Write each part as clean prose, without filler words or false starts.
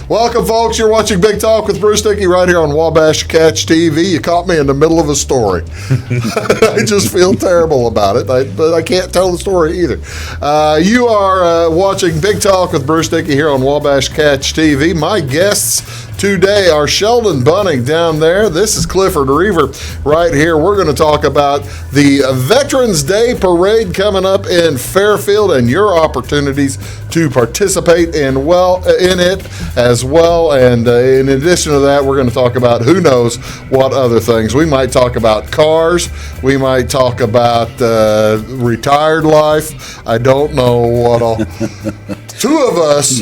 Welcome, folks. You're watching Big Talk with Bruce Dickey right here on Wabash Catch TV. You caught me in the middle of a story. I just feel terrible about it, but I can't tell the story either. You are watching Big Talk with Bruce Dickey here on Wabash Catch TV. My guests today are Sheldon Bunting down there. This is Clifford Reever right here. We're going to talk about the Veterans Day Parade coming up in Fairfield and your opportunities to participate in it as well. And in addition to that, we're going to talk about who knows what other things. We might talk about cars. We might talk about retired life. I don't know what all. Two of us.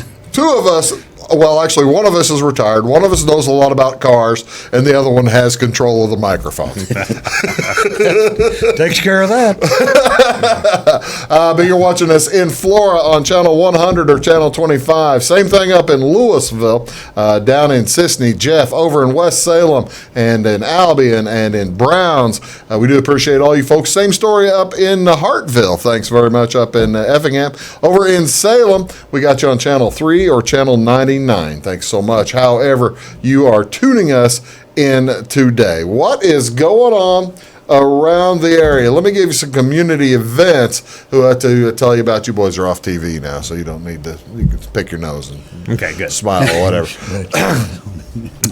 Well, actually, one of us is retired. One of us knows a lot about cars, and the other one has control of the microphone. Takes care of that. But you're watching us in Flora on Channel 100 or Channel 25. Same thing up in Louisville, down in Sisney, Jeff, over in West Salem, and in Albion, and in Browns. We do appreciate all you folks. Same story up in Hartville. Thanks very much up in Effingham. Over in Salem, we got you on Channel 3 or Channel 99. Thanks so much. However, you are tuning us in today. What is going on around the area? Let me give you some community events who I tell you about. You boys are off TV now, so you don't need to. You can pick your nose and smile or whatever.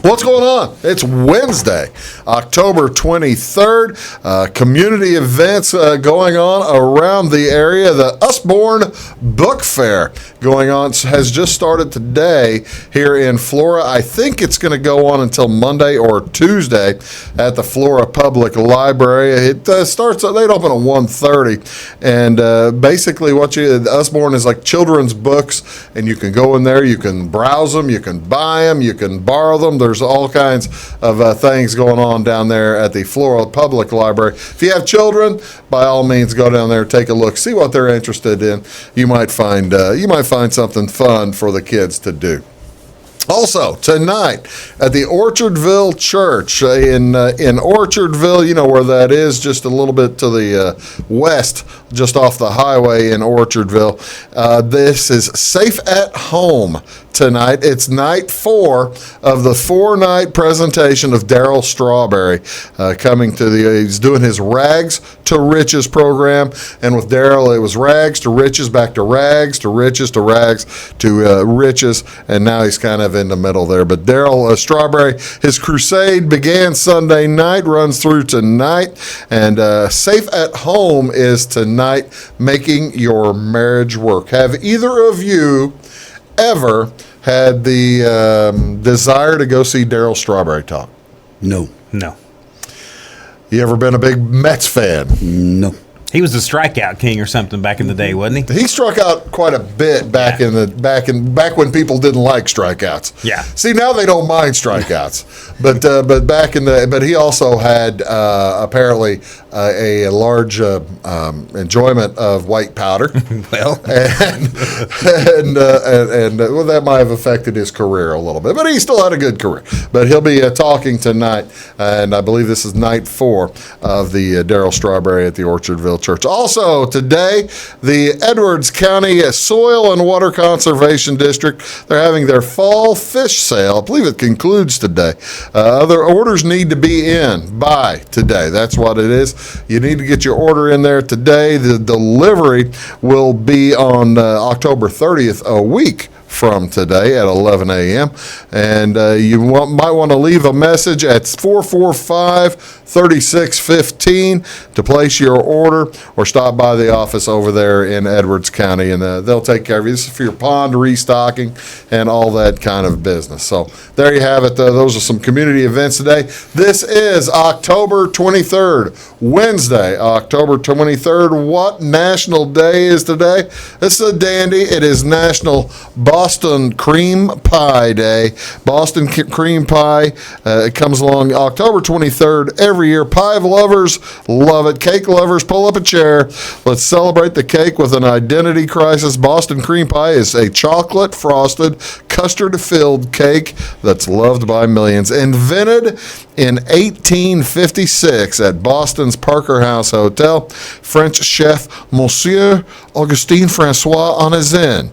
What's going on? It's Wednesday, October 23rd. Community events going on around the area. The Usborne Book Fair going on has just started today here in Flora. I think it's going to go on until Monday or Tuesday at the Flora Public Library. It starts. They'd open at 1:30, and basically Usborne is like children's books, and you can go in there, you can browse them, you can buy them, you can borrow them. There's all kinds of things going on down there at the Flora Public Library. If you have children, by all means, go down there, take a look, see what they're interested in. You might find something fun for the kids to do. Also, tonight at the Orchardville Church in Orchardville, you know where that is, just a little bit to the west, just off the highway in Orchardville. This is Safe at Home tonight. It's night 4 of the 4-night presentation of Daryl Strawberry coming to he's doing his Rags to Riches program. And with Daryl, it was rags to riches, back to rags to riches to rags to riches. And now he's kind of in the middle there. But Daryl Strawberry, his crusade began Sunday night, runs through tonight. And Safe at Home is tonight, making your marriage work. Have either of you ever had the desire to go see Daryl Strawberry talk? No. You ever been a big Mets fan? No. He was the strikeout king or something back in the day, wasn't he? He struck out quite a bit back when people didn't like strikeouts. Yeah. See, now they don't mind strikeouts, but he also had apparently a large enjoyment of white powder. Well, and that might have affected his career a little bit, but he still had a good career. But he'll be talking tonight, and I believe this is night 4 of the Daryl Strawberry at the Orchardville Church. Also today, the Edwards County Soil and Water Conservation District, they're having their fall fish sale. I believe it concludes today. Other orders need to be in by today. That's what it is. You need to get your order in there today. The delivery will be on October 30th, a week from today at 11 a.m. And you might want to leave a message at 445-3615 to place your order, or stop by the office over there in Edwards County, and they'll take care of you. This is for your pond restocking and all that kind of business. So there you have it. Those are some community events today. This is October 23rd, Wednesday, October 23rd. What national day is today? This is a dandy. It is National Boston Cream Pie Day. Boston cream pie comes along October 23rd every year. Pie lovers love it. Cake lovers, pull up a chair. Let's celebrate the cake with an identity crisis. Boston cream pie is a chocolate frosted custard-filled cake that's loved by millions. Invented in 1856 at Boston's Parker House Hotel, French chef Monsieur Augustin Francois Onezin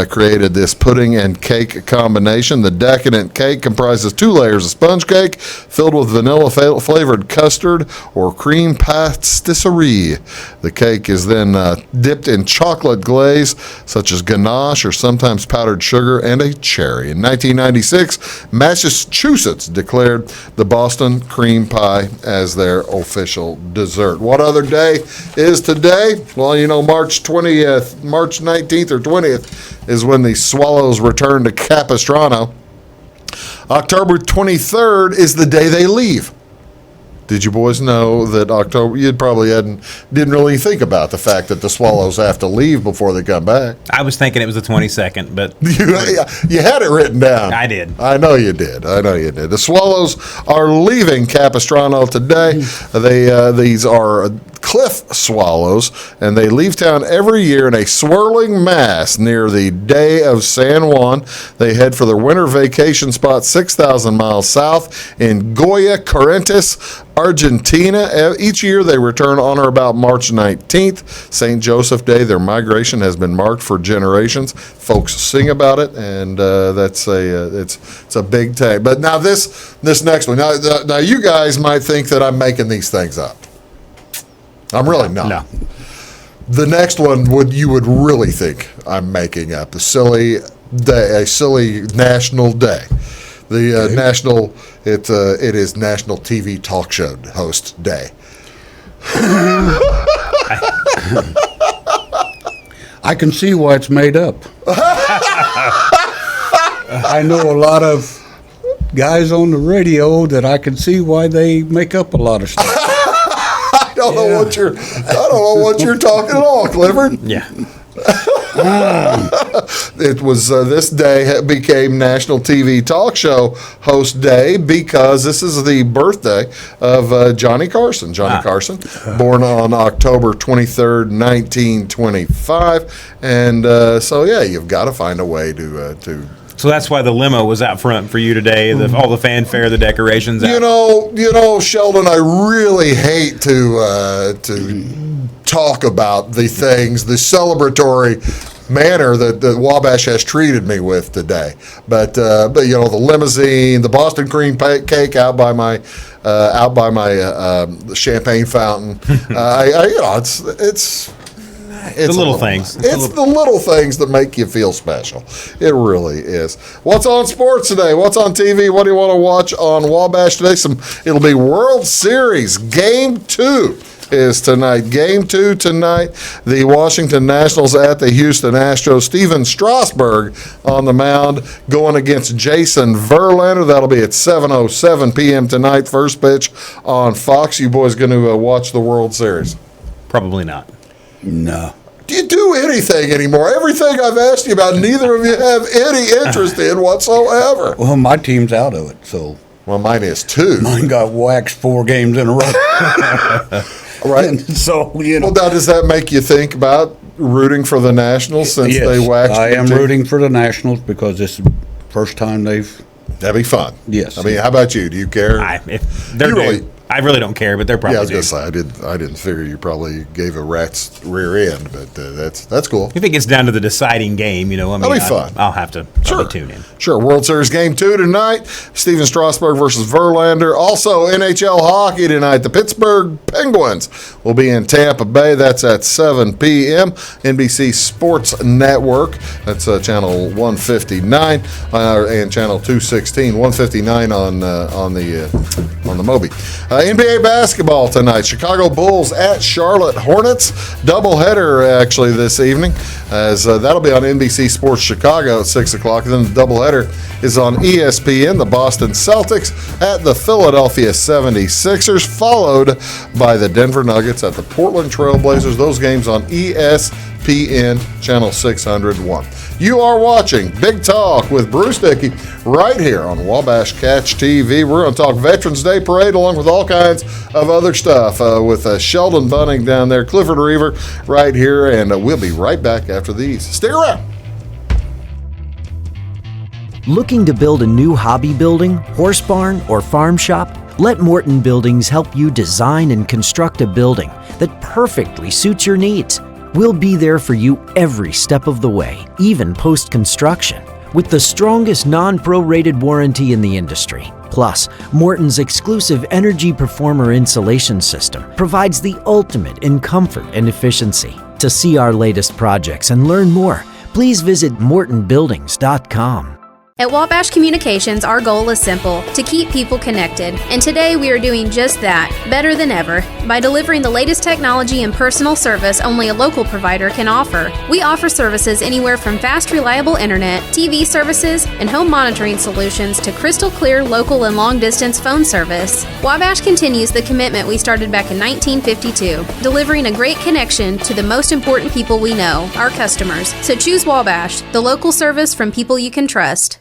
created this pudding and cake combination. The decadent cake comprises 2 layers of sponge cake filled with vanilla-flavored custard or cream pastisserie. The cake is then dipped in chocolate glaze, such as ganache or sometimes powdered sugar, and a cherry. In 1996, Massachusetts declared the Boston cream pie as their official dessert. What other day is today? Well, March 19th or 20th is when the Swallows return to Capistrano. October 23rd is the day they leave. Did you boys know that October? You probably didn't really think about the fact that the Swallows have to leave before they come back. I was thinking it was the 22nd, but you had it written down. I did. I know you did. The Swallows are leaving Capistrano today. These are cliff swallows, and they leave town every year in a swirling mass near the Day of San Juan. They head for their winter vacation spot 6,000 miles south in Goya, Corrientes, Argentina. Each year they return on or about March 19th, St. Joseph Day. Their migration has been marked for generations. Folks sing about it, and it's a big day. But now this next one. Now you guys might think that I'm making these things up. I'm really not. No. The next one you would really think I'm making up. A silly national day. The national it is National TV Talk Show Host Day. I can see why it's made up. I know a lot of guys on the radio that I can see why they make up a lot of stuff. I don't know what you're talking at all, Clifford. Yeah. It was this day became National TV Talk Show Host Day because this is the birthday of Johnny Carson. Carson, born on October 23rd, 1925, and you've got to find a way to. So that's why the limo was out front for you today. All the fanfare, the decorations. Sheldon, I really hate to talk about the celebratory manner that Wabash has treated me with today. But the limousine, the Boston cream cake out by my champagne fountain. It's the little things. It's the little things that make you feel special. It really is. What's on sports today? What's on TV? What do you want to watch on Wabash today? It'll be World Series Game 2 is tonight. Game 2 tonight. The Washington Nationals at the Houston Astros. Steven Strasburg on the mound going against Jason Verlander. That'll be at 7:07 p.m. tonight. First pitch on Fox. You boys going to watch the World Series? Probably not. No. Do you do anything anymore? Everything I've asked you about, neither of you have any interest in whatsoever. Well, my team's out of it, so. Well, mine is too. Mine got waxed 4 games in a row. Right. And so, Well, now, does that make you think about rooting for the Nationals since yes, they waxed? I am rooting for the Nationals because this is the first time they've. That'd be fun. Yes. I mean, how about you? Do you care? I really don't care, but they're probably. Yeah, I was gonna say I didn't figure you probably gave a rat's rear end, but that's cool. If it gets down to the deciding game, that'll be fun. I'll have to tune in. Sure. World Series Game 2 tonight. Steven Strasburg versus Verlander. Also NHL hockey tonight. The Pittsburgh Penguins will be in Tampa Bay. That's at 7 p.m. NBC Sports Network. That's channel 159 and channel 216. 159 on the Moby. NBA basketball tonight. Chicago Bulls at Charlotte Hornets. Doubleheader actually this evening, as that'll be on NBC Sports Chicago at 6 o'clock. Then the doubleheader is on ESPN. The Boston Celtics at the Philadelphia 76ers, followed by the Denver Nuggets at the Portland Trailblazers. Those games on ESPN channel 601. You are watching Big Talk with Bruce Dickey right here on Wabash Catch TV. We're going to talk Veterans Day Parade along with all kinds of other stuff with Sheldon Bunting down there, Clifford Reever right here, and we'll be right back after these. Stay around. Looking to build a new hobby building, horse barn, or farm shop? Let Morton Buildings help you design and construct a building that perfectly suits your needs. We'll be there for you every step of the way, even post-construction, with the strongest non-prorated warranty in the industry. Plus, Morton's exclusive Energy Performer insulation system provides the ultimate in comfort and efficiency. To see our latest projects and learn more, please visit mortonbuildings.com. At Wabash Communications, our goal is simple: to keep people connected. And today we are doing just that, better than ever, by delivering the latest technology and personal service only a local provider can offer. We offer services anywhere from fast, reliable internet, TV services, and home monitoring solutions to crystal clear local and long-distance phone service. Wabash continues the commitment we started back in 1952, delivering a great connection to the most important people we know, our customers. So choose Wabash, the local service from people you can trust.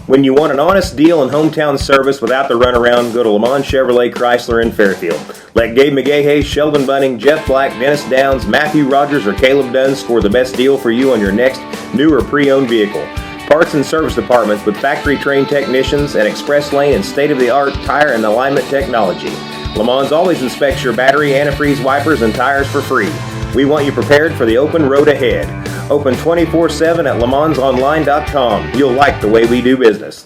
When you want an honest deal and hometown service without the runaround, go to Lamont Chevrolet Chrysler in Fairfield. Let Gabe McGahey, Sheldon Bunting, Jeff Black, Dennis Downs, Matthew Rogers, or Caleb Dunn score the best deal for you on your next new or pre-owned vehicle. Parts and service departments with factory-trained technicians and express lane and state-of-the-art tire and alignment technology. Lamont always inspects your battery, antifreeze, wipers, and tires for free. We want you prepared for the open road ahead. Open 24/7 at LeMansOnline.com. You'll like the way we do business.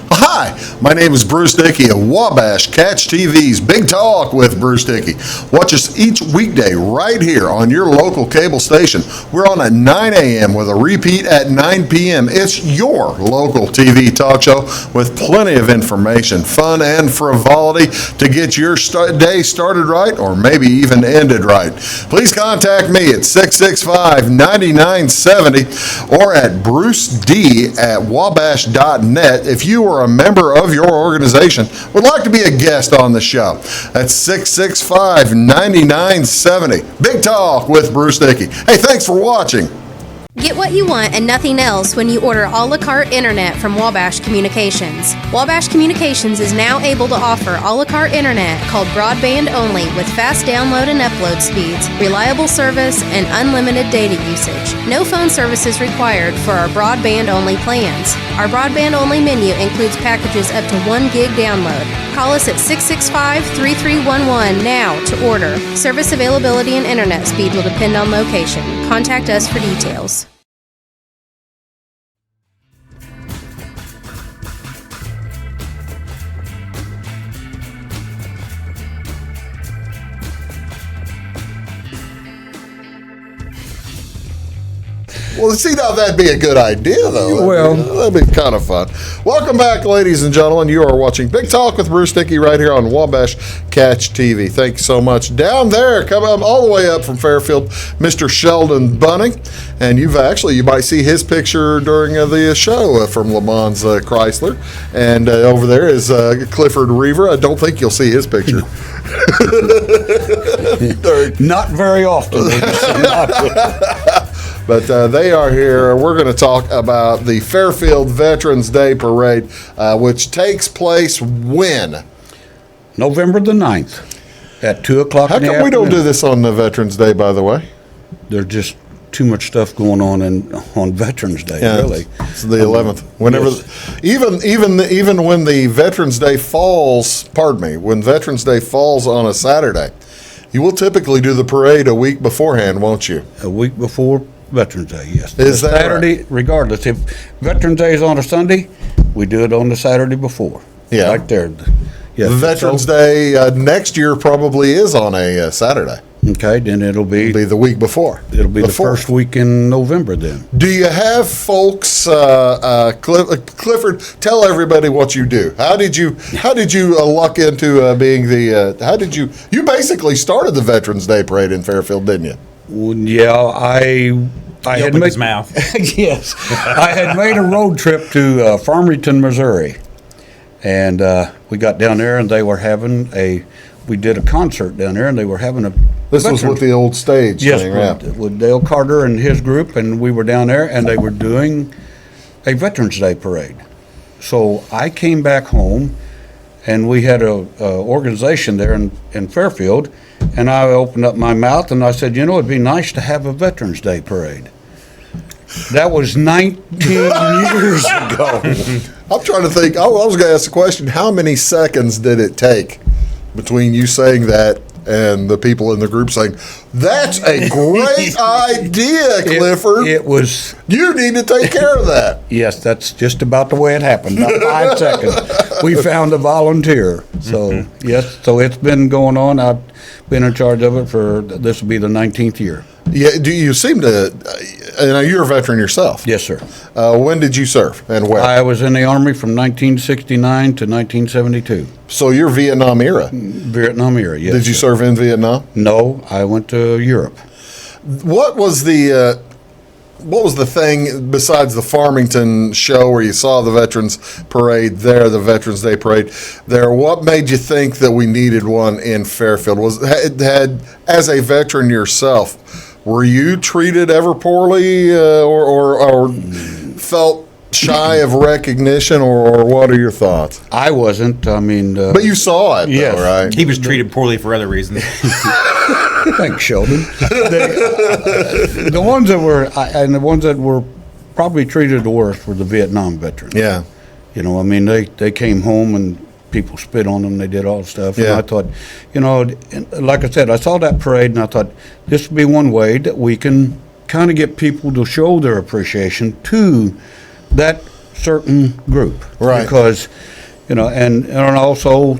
Hi, my name is Bruce Dickey of Wabash Catch TV's Big Talk with Bruce Dickey. Watch us each weekday right here on your local cable station. We're on at 9 a.m. with a repeat at 9 p.m. It's your local TV talk show with plenty of information, fun, and frivolity to get your day started right or maybe even ended right. Please contact me at 665-9970 or at bruced@wabash.net if you are a member of your organization would like to be a guest on the show. That's 665-9970. Big Talk with Bruce Dickey. Hey, thanks for watching. Get what you want and nothing else when you order a la carte internet from Wabash Communications. Wabash Communications is now able to offer a la carte internet called broadband only with fast download and upload speeds, reliable service, and unlimited data usage. No phone service is required for our broadband only plans. Our broadband only menu includes packages up to 1 gig download. Call us at 665-3311 now to order. Service availability and internet speed will depend on location. Contact us for details. Well, see, now that'd be a good idea, though. Well, that'd be kind of fun. Welcome back, ladies and gentlemen. You are watching Big Talk with Bruce Dickey right here on Wabash Catch TV. Thank you so much. Down there, coming up all the way up from Fairfield, Mr. Sheldon Bunting. And you might see his picture during the show from Le Mans Chrysler. And over there is Clifford Reever. I don't think you'll see his picture. not very often. But they are here. We're going to talk about the Fairfield Veterans Day Parade, which takes place when? November the 9th at 2 o'clock How in the come we don't afternoon. do this on the Veterans Day, by the way? There's just too much stuff going on on Veterans Day, Yeah, really. It's the 11th. Whenever, yes. even when the Veterans Day falls, when Veterans Day falls on a Saturday, you will typically do the parade a week beforehand, won't you? A week before Veterans Day, yes. Is The that Saturday, regardless. If Veterans Day is on a Sunday, we do it on the Saturday before. Yeah. Right there. Yes. Veterans Day next year probably is on a Saturday. Okay, then it'll be the week before. It'll be the first week in November then. Do you have folks, Clifford, tell everybody what you do. How did you luck into being you basically started the Veterans Day Parade in Fairfield, didn't you? Well, yeah, I had Opened his mouth. yes, I had made a road trip to Farmington, Missouri, and we got down there, and they were having we did a concert down there, and they were having a. This was with the old stage yes, thing, right? with Dale Carter and his group, and we were down there, and they were doing a Veterans Day parade. So I came back home, and we had a organization there in Fairfield. And I opened up my mouth and I said, it'd be nice to have a Veterans Day parade. That was 19 years ago. I'm trying to think. I was going to ask the question, how many seconds did it take between you saying that and the people in the group saying, "That's a great idea, Clifford. It was, You need to take care of that." yes, that's just about the way it happened. About 5 seconds. We found a volunteer. So, yes, so it's been going on. I've been in charge of it for, this will be the 19th year. Yeah, do you seem to, you're a veteran yourself. Yes, sir. When did you serve and where? I was in the Army from 1969 to 1972. So you're Vietnam era. Vietnam era, yes. Did you serve in Vietnam? No, I went to Europe. What was the thing besides the Farmington show where you saw the Veterans Parade there, the Veterans Day Parade there? What made you think that we needed one in Fairfield? As a veteran yourself, were you treated ever poorly or felt shy of recognition, or what are your thoughts? I wasn't. I mean, But you saw it, yes. though, right? He was treated poorly for other reasons. thanks, Sheldon. The ones that were probably treated the worst were the Vietnam veterans. Yeah. You know, I mean, they came home and people spit on them. They did all the stuff. Yeah. And I thought, you know, and like I said, I saw that parade and I thought this would be one way that we can kind of get people to show their appreciation to that certain group. Right. Because, you know, and also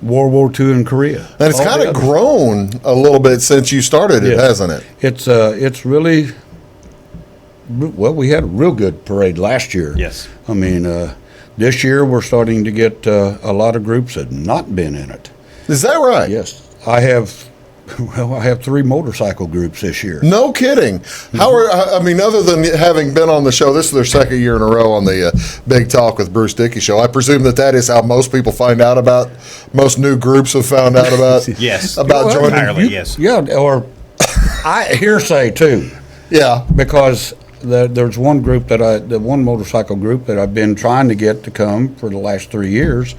World War II in Korea. And it's All kind the of others. grown a little bit since you started it, Yeah. hasn't it? It's really, well, we had a real good parade last year. Yes. I mean, this year we're starting to get a lot of groups that have not been in it. Is that right? Yes, I have 3 motorcycle groups this year. No kidding. How are, I mean, other than having been on the show, this is their second year in a row on the Big Talk with Bruce Dickey show. I presume that is how most people find out about, most new groups have found out about, Yes. about joining. Entirely, yes. Yeah, or I hearsay too, Yeah. because there's one group the one motorcycle group that I've been trying to get to come for the last 3 years,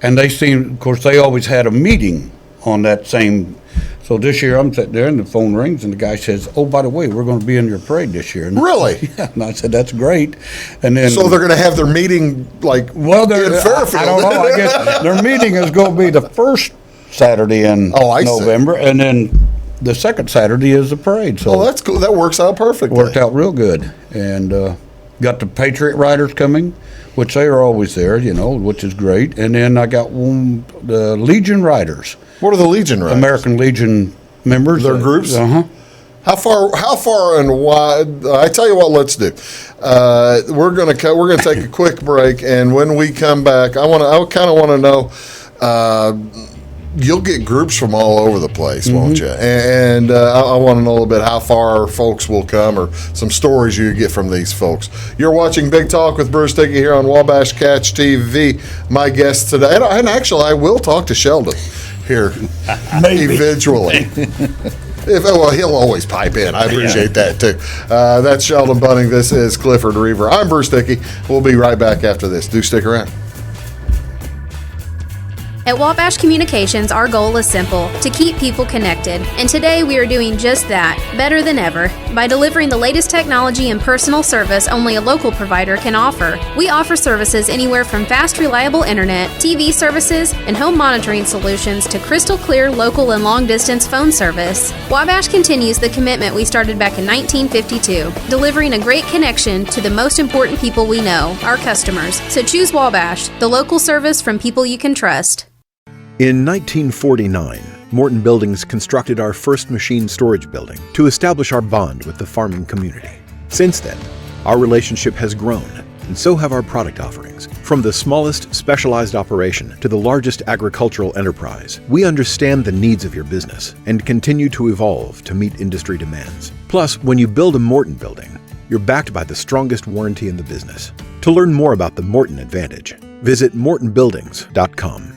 and they seem, of course, they always had a meeting on that same. So this year I'm sitting there and the phone rings and the guy says, "Oh, by the way, we're going to be in your parade this year." And Really? Yeah, and I said, "That's great." And then So they're going to have their meeting in Fairfield. I don't know. I guess their meeting is going to be the first Saturday in I see. November, and then the second Saturday is the parade. So Oh, that's cool. That works out perfectly. worked out real good, and got the Patriot Riders coming, which they are always there, you know, which is great. And then I got the Legion Riders, What are the Legion Riders? American Legion members. Their groups? Uh-huh. How far and wide? I tell you what, let's do. We're gonna take a quick break, and when we come back, I kind of want to know. You'll get groups from all over the place, won't you? And I want to know a little bit how far folks will come, or some stories you get from these folks. You're watching Big Talk with Bruce Dickey here on Wabash Catch TV. My guest today, and actually, I will talk to Sheldon here eventually. He'll always pipe in. I appreciate that too. That's Sheldon Bunting. This is Clifford Reever. I'm Bruce Dickey. We'll be right back after this. Do stick around. At Wabash Communications, our goal is simple: to keep people connected. And today we are doing just that, better than ever, by delivering the latest technology and personal service only a local provider can offer. We offer services anywhere from fast, reliable internet, TV services, and home monitoring solutions to crystal clear local and long-distance phone service. Wabash continues the commitment we started back in 1952, delivering a great connection to the most important people we know, our customers. So choose Wabash, the local service from people you can trust. In 1949, Morton Buildings constructed our first machine storage building to establish our bond with the farming community. Since then, our relationship has grown, and so have our product offerings. From the smallest specialized operation to the largest agricultural enterprise, we understand the needs of your business and continue to evolve to meet industry demands. Plus, when you build a Morton building, you're backed by the strongest warranty in the business. To learn more about the Morton Advantage, visit mortonbuildings.com.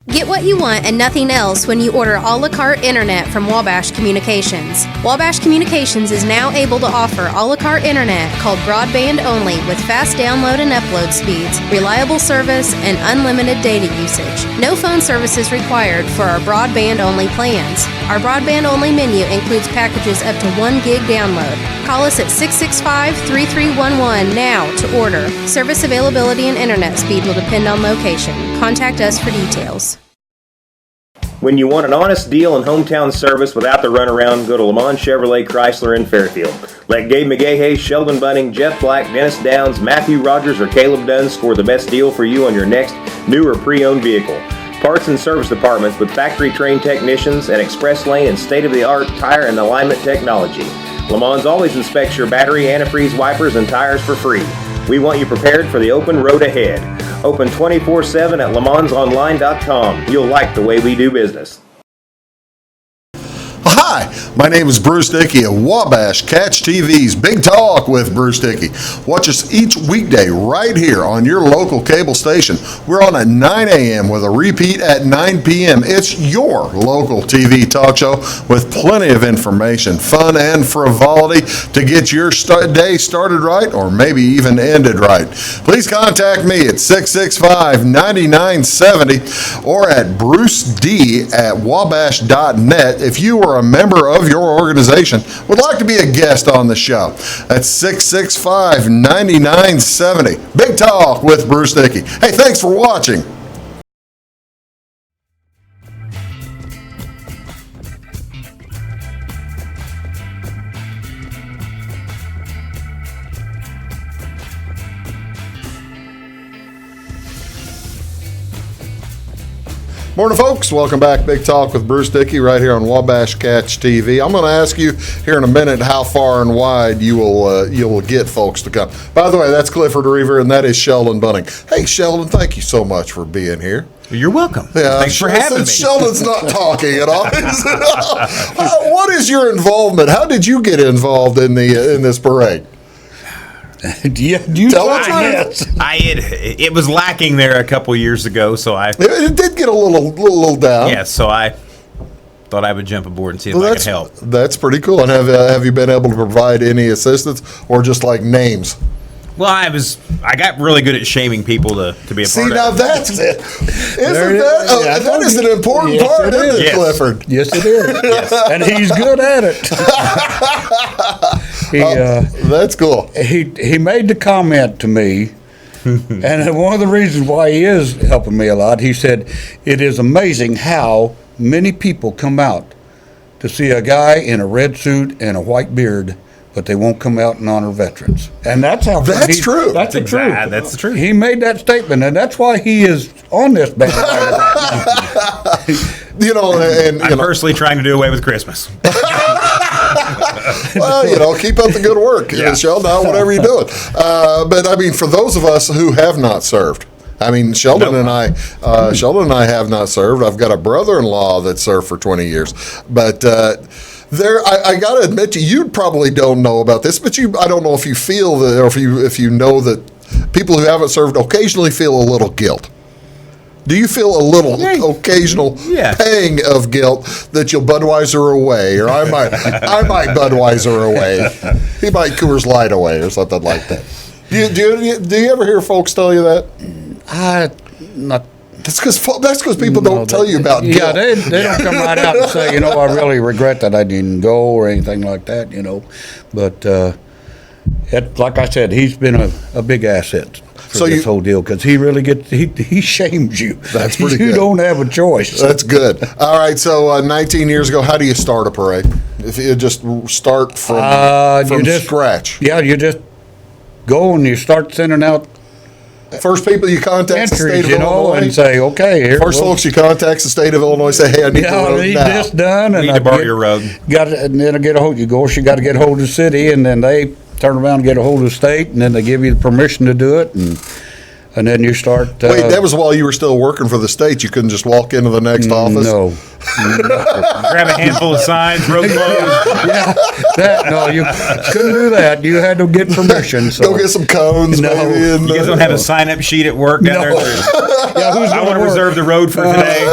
Get what you want and nothing else when you order a la carte internet from Wabash Communications. Wabash Communications is now able to offer a la carte internet called broadband only with fast download and upload speeds, reliable service, and unlimited data usage. No phone service is required for our broadband only plans. Our broadband-only menu includes packages up to 1 gig download. Call us at 665-3311 now to order. Service availability and internet speed will depend on location. Contact us for details. When you want an honest deal and hometown service without the runaround, go to Lamont Chevrolet Chrysler in Fairfield. Let Gabe McGahey, Sheldon Bunting, Jeff Black, Dennis Downs, Matthew Rogers, or Caleb Dunn score the best deal for you on your next new or pre-owned vehicle. Parts and service departments with factory-trained technicians and express lane and state-of-the-art tire and alignment technology. Lamont always inspects your battery, antifreeze, wipers, and tires for free. We want you prepared for the open road ahead. Open 24/7 at LeMansOnline.com. You'll like the way we do business. Hi, my name is Bruce Dickey of Wabash Catch TV's Big Talk with Bruce Dickey. Watch us each weekday right here on your local cable station. We're on at 9 a.m. with a repeat at 9 p.m. It's your local TV talk show with plenty of information, fun, and frivolity to get your day started right or maybe even ended right. Please contact me at 665-9970 or at bruced@wabash.net if you are a member of your organization would like to be a guest on the show. That's 665-9970. Big Talk with Bruce Dickey. Hey, thanks for watching. Morning, folks. Welcome back. Big Talk with Bruce Dickey right here on Wabash Catch TV. I'm going to ask you here in a minute how far and wide you will get folks to come. By the way, that's Clifford Reever, and that is Sheldon Bunting. Hey, Sheldon, thank you so much for being here. You're welcome. Yeah, thanks for having me. Sheldon's not talking at all. What is your involvement? How did you get involved in this parade? You Tell us. It was lacking there a couple years ago, so it did get a little down. Yeah, so I thought I would jump aboard and see if I could help. That's pretty cool. And have you been able to provide any assistance or just like names? Well, I got really good at shaming people to be a part of it. See, now that's it. That is an important part, isn't it, Clifford? Yes, it is. Yes. And he's good at it. That's cool. He made the comment to me, and one of the reasons why he is helping me a lot, he said, it is amazing how many people come out to see a guy in a red suit and a white beard, but they won't come out and honor veterans. And that's how that's true. That's the truth. That's the truth. He made that statement, and that's why he is on this bandwagon right now. I'm personally trying to do away with Christmas. Well, keep up the good work, Sheldon, whatever you're doing. But I mean, for those of us who have not served, I mean, Sheldon and I have not served. I've got a brother-in-law that served for 20 years, but I got to admit to you probably don't know about this, but I don't know if you feel that, or if you know that people who haven't served occasionally feel a little guilt. Do you feel a little occasional pang of guilt that you'll Budweiser away, or I might Budweiser away, he might Coors Light away, or something like that? Do you ever hear folks tell you that? Not. That's because people don't tell you about guilt. Yeah, they don't come right out and say, I really regret that I didn't go or anything like that, But like I said, he's been a big asset for this whole deal, because he really he shames you. That's pretty good. You don't have a choice. That's good. All right, so 19 years ago, how do you start a parade? If you just start from scratch. Yeah, you just go and you start sending out first people you contact the state of Illinois, and say, okay, here. Folks you contact the state of Illinois, say, hey, I need the road I need now. this done, and I need to borrow your road. And then I get a hold. You got to get a hold of the city, and then they turn around and get a hold of the state, and then they give you the permission to do it, and then you start. Wait, that was while you were still working for the state. You couldn't just walk into the next office. No. Grab a handful of signs, road closed. You couldn't do that. You had to get permission. So. Go get some cones, maybe. You guys don't have a sign-up sheet at work down there? I want to reserve the road for today.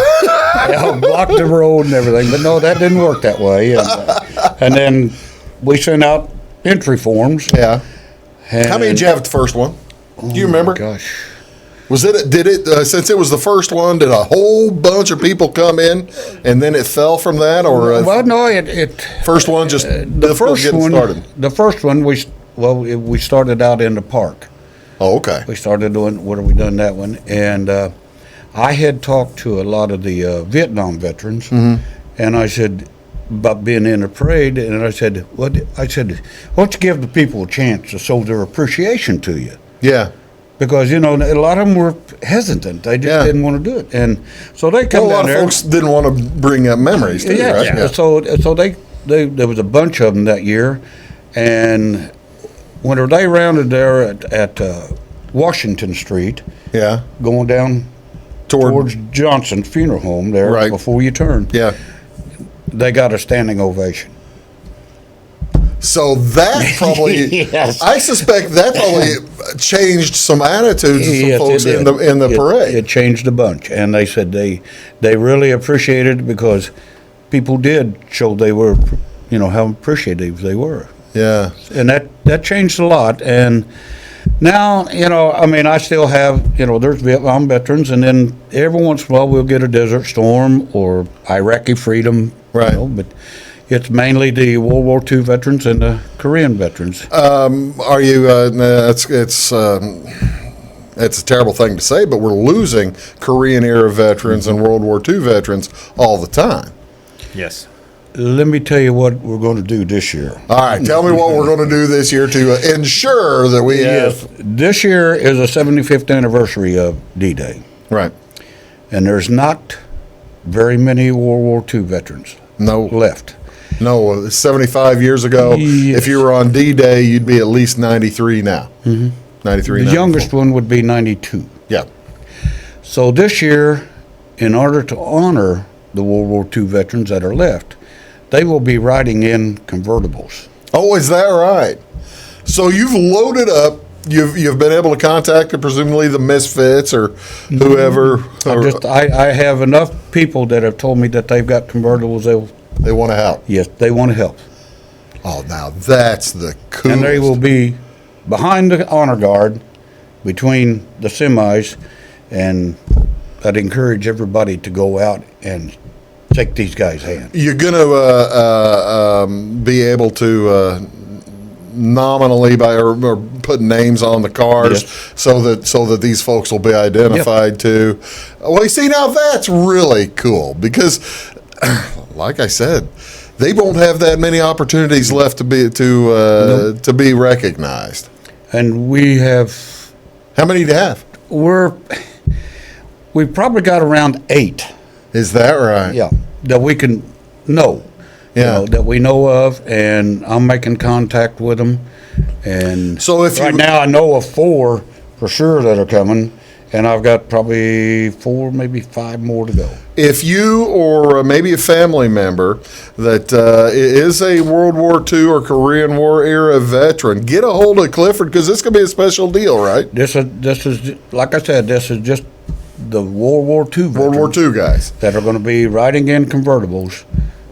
Block the road and everything. But no, that didn't work that way. And then we sent out entry forms. Yeah. How many did you have at the first one? Do you remember? Gosh. Was it? Did it? Since it was the first one, did a whole bunch of people come in, and then it fell from that, or Well, no, it first one just the first getting one. started? The first one we started out in the park. Oh, okay. We started doing we done that one, and I had talked to a lot of the Vietnam veterans, and I said about being in the parade, and I said, why don't you give the people a chance to show their appreciation to you? Yeah. Because, a lot of them were hesitant. They just didn't want to do it. And so they come Well, a lot down of there. folks didn't want to bring up memories, too, Yeah, right? yeah. So they there was a bunch of them that year. And when they rounded there at Washington Street, Yeah. going down towards Johnson's funeral home there Right. before you turn, Yeah. they got a standing ovation. So that probably, Yes. I suspect that probably changed some attitudes of some Yes, folks it in did. the parade. It changed a bunch, and they said they really appreciated it because people did show they were, how appreciative they were, Yeah. and that changed a lot. And now, I still have, there's Vietnam veterans, and then every once in a while we'll get a Desert Storm or Iraqi Freedom, Right. but it's mainly the World War II veterans and the Korean veterans. Are you? It's a terrible thing to say, but we're losing Korean era veterans and World War II veterans all the time. Yes. Let me tell you what we're going to do this year. All right, tell me what we're going to do this year to ensure that we Yes, have. this year is the 75th anniversary of D-Day, Right. and there's not very many World War II veterans No. left. No. 75 years ago, Yes. if you were on D-Day, you'd be at least 93 now. 93. The 94. youngest one would be 92. Yeah. So this year, in order to honor the World War II veterans that are left, they will be riding in convertibles. Oh, is that right? So you've loaded up. You've been able to contact presumably the Misfits or whoever. I have enough people that have told me that they've got convertibles. They want to help. Yes, they want to help. Oh, now that's the coolest. And they will be behind the honor guard between the semis, and I'd encourage everybody to go out and shake these guys' hands. You're going to be able to nominally or put names on the cars, Yes. so that these folks will be identified too. Well, you see, now that's really cool because, like I said, they won't have that many opportunities left to be recognized. And we have, How many do you have? we've probably got around 8, Is that right? yeah, that we can know. Yeah. That we know of, and I'm making contact with them. And So if right you- now I know of 4 for sure that are coming, and I've got probably 4, maybe 5 more to go. If you or maybe a family member that is a World War II or Korean War era veteran, get a hold of Clifford because this could be a special deal, right? This is like I said, this is just the World War II World War veterans II guys. that are going to be riding in convertibles.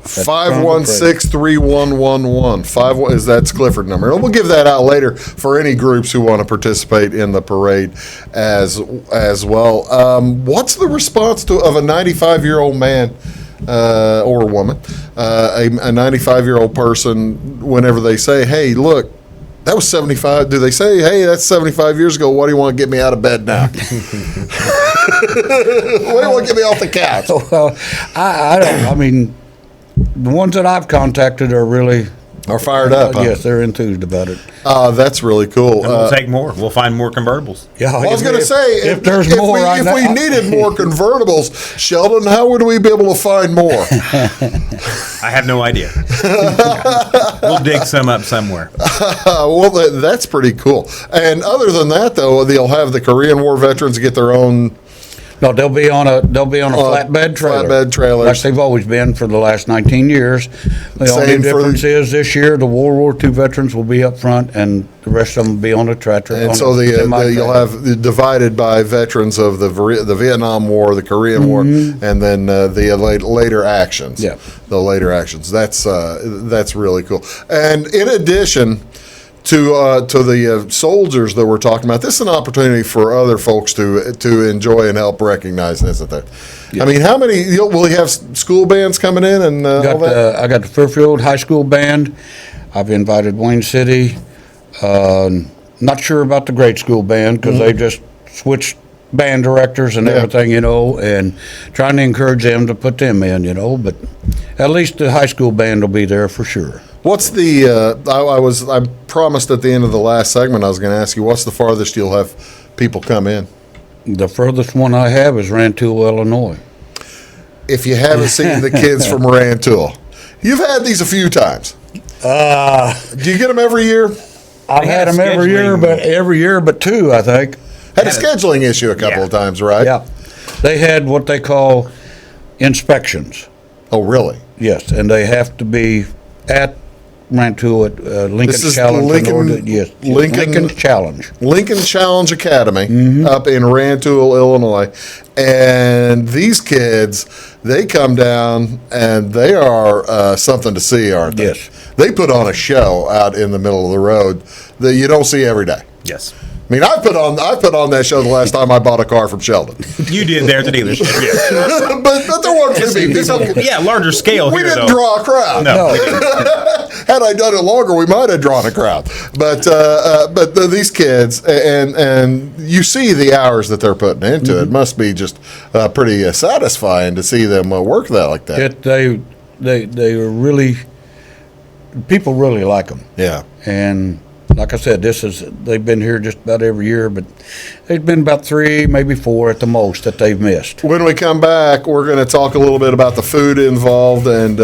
516-3111. That's Clifford number. And we'll give that out later for any groups who want to participate in the parade as well. What's the response of a 95-year-old man or woman, a 95-year-old person, whenever they say, "Hey, look, that was 75." Do they say, "Hey, that's 75 years ago. What do you want to get me out of bed now?" What do you want to get me off the couch? Well, I don't. I mean, the ones that I've contacted are really Are fired up. Huh? yes, they're enthused about it. That's really cool. And we'll take more. We'll find more convertibles. Yeah, Well, I was if- going to say, if there's more, right if now, we needed more convertibles, Sheldon, how would we be able to find more? I have no idea. We'll dig some up somewhere. Well, that's pretty cool. And other than that, though, they'll have the Korean War veterans get their own. No, they'll be on a flatbed trailer. Flatbed trailers. Like they've always been for the last 19 years. The Same only for difference is this year the World War II veterans will be up front, and the rest of them will be on a tractor. And so you'll have divided by veterans of the Vietnam War, the Korean War, and then the later actions. Yeah. The later actions. That's really cool. And in addition to the soldiers that we're talking about, this is an opportunity for other folks to enjoy and help recognize, isn't there? Yeah. I mean, how many will he have school bands coming in and all that? I got the Fairfield High School band. I've invited Wayne City. Not sure about the grade school band because they just switched band directors and everything, and trying to encourage them to put them in, but at least the high school band will be there for sure. What's the, I promised at the end of the last segment I was going to ask you, what's the farthest you'll have people come in? The furthest one I have is Rantoul, Illinois. If you haven't seen the kids from Rantoul, you've had these a few times. Do you get them every year? I've had them every year but two, I think. Had a scheduling issue a couple of times, right? Yeah. They had what they call inspections. Oh, really? Yes, and they have to be at Rantoul at Lincoln Challenge. Lincoln Challenge. Lincoln Challenge Academy up in Rantoul, Illinois. And these kids, they come down and they are something to see, aren't they? Yes. They put on a show out in the middle of the road that you don't see every day. Yes. I mean, I put on that show the last time I bought a car from Sheldon. You did there at the dealership, yeah. but there weren't too many people. Yeah, larger scale We here, didn't though. draw a crowd. No, we didn't. Had I done it longer, we might have drawn a crowd. But these kids, and you see the hours that they're putting into it. It must be just pretty satisfying to see them work that like that. They are really, people really like them. Yeah. And like I said, they've been here just about every year, but there's been about 3, maybe 4 at the most that they've missed. When we come back, we're going to talk a little bit about the food involved and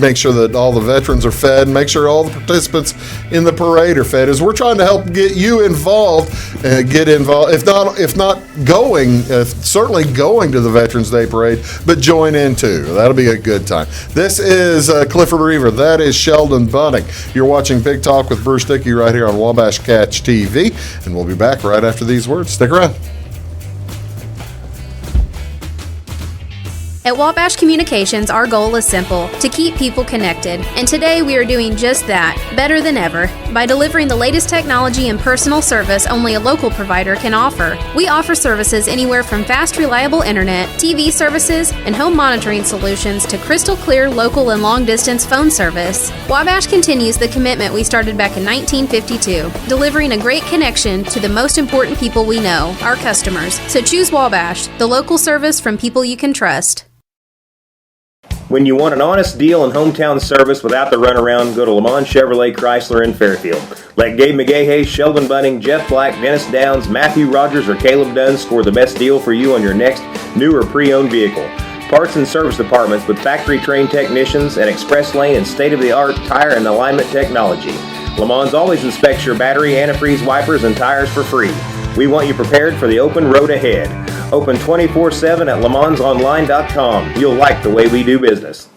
make sure that all the veterans are fed and make sure all the participants in the parade are fed. As we're trying to help get you involved, if not going, certainly going to the Veterans Day Parade, but join in too. That'll be a good time. This is Clifford Reever. That is Sheldon Bunting. You're watching Big Talk with Bruce Dickey right here on Wabash Catch TV, and we'll be back right after these words. Stick around. At Wabash Communications, our goal is simple: to keep people connected. And today we are doing just that, better than ever, by delivering the latest technology and personal service only a local provider can offer. We offer services anywhere from fast, reliable internet, TV services, and home monitoring solutions to crystal clear local and long-distance phone service. Wabash continues the commitment we started back in 1952, delivering a great connection to the most important people we know, our customers. So choose Wabash, the local service from people you can trust. When you want an honest deal and hometown service without the runaround, go to Lamont Chevrolet Chrysler in Fairfield. Let Gabe McGahey, Sheldon Bunting, Jeff Black, Dennis Downs, Matthew Rogers, or Caleb Dunn score the best deal for you on your next new or pre-owned vehicle. Parts and service departments with factory-trained technicians and express lane and state-of-the-art tire and alignment technology. Lamont always inspects your battery, antifreeze, wipers, and tires for free. We want you prepared for the open road ahead. Open 24/7 at LeMansOnline.com. You'll like the way we do business.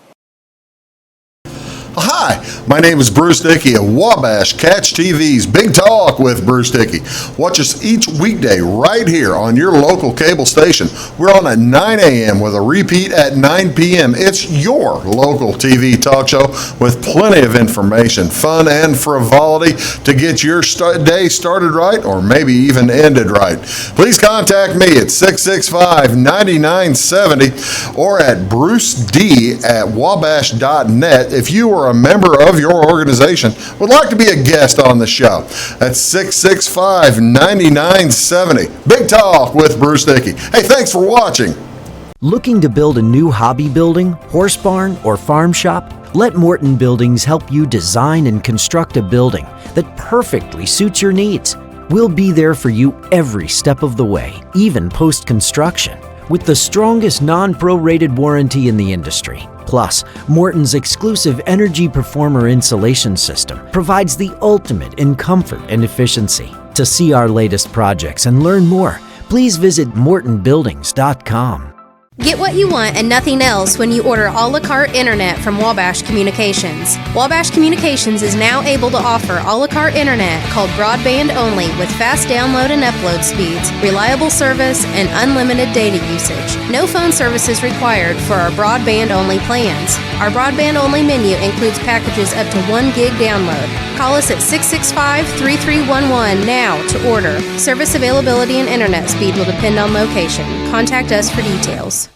Hi, my name is Bruce Dickey of Wabash Catch TV's Big Talk with Bruce Dickey. Watch us each weekday right here on your local cable station. We're on at 9 a.m. with a repeat at 9 p.m. It's your local TV talk show with plenty of information, fun, and frivolity to get your day started right or maybe even ended right. Please contact me at 665-9970 or at bruced@wabash.net if you are a member of your organization would like to be a guest on the show. That's 665-9970. Big Talk with Bruce Dickey. Hey, thanks for watching. Looking to build a new hobby building, horse barn, or farm shop? Let Morton Buildings help you design and construct a building that perfectly suits your needs. We'll be there for you every step of the way, even post-construction, with the strongest non-prorated warranty in the industry. Plus, Morton's exclusive Energy Performer insulation system provides the ultimate in comfort and efficiency. To see our latest projects and learn more, please visit mortonbuildings.com. Get what you want and nothing else when you order a la carte internet from Wabash Communications. Wabash Communications is now able to offer a la carte internet called broadband only with fast download and upload speeds, reliable service, and unlimited data usage. No phone service is required for our broadband only plans. Our broadband-only menu includes packages up to 1 gig download. Call us at 665-3311 now to order. Service availability and internet speed will depend on location. Contact us for details.